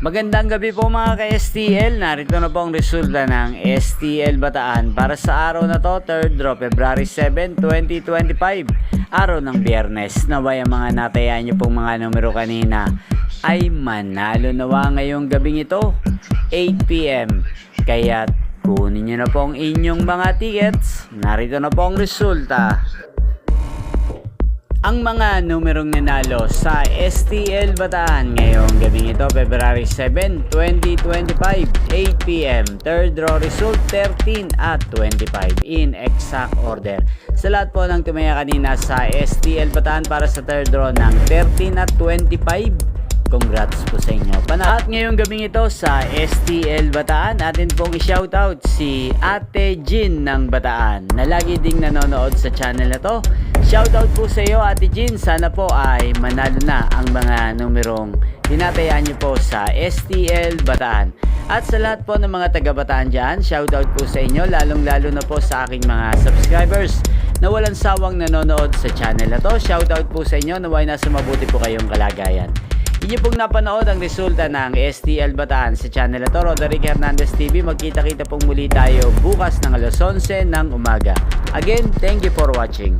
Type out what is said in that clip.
Magandang gabi po mga ka-STL. Narito na po ang resulta ng STL Bataan para sa araw na to, 3rd draw, February 7, 2025. Araw ng Biyernes. Naway ang mga natayaan nyo pong mga numero kanina ay manalo nawa ngayong gabing ito, 8 PM. Kaya kunin nyo na po ang inyong mga tickets. Narito na po ang resulta. Ang mga numerong nanalo sa STL Bataan ngayong gabing ito, February 7, 2025, 8 PM. Third draw result 13 at 25 in exact order. Sa lahat po ng tumaya kanina sa STL Bataan para sa third draw ng 13 at 25, congrats po sa inyo. At ngayong gabing ito sa STL Bataan, atin pong i-shoutout si Ate Jean ng Bataan na lagi ding nanonood sa channel na to. Shoutout po sa iyo Ate Jean, sana po ay manalo na ang mga numerong tinatayaan nyo po sa STL Bataan. At sa lahat po ng mga taga Bataan dyan, shoutout po sa inyo, lalong lalo na po sa aking mga subscribers na walang sawang nanonood sa channel na to. Shoutout po sa inyo, naway nasa mabuti po kayong kalagayan. Inyo pong napanood ang resulta ng STL Bataan sa channel na to, Roderick Hernandez TV. Magkita-kita pong muli tayo bukas ng alas 11 ng umaga. Again, thank you for watching.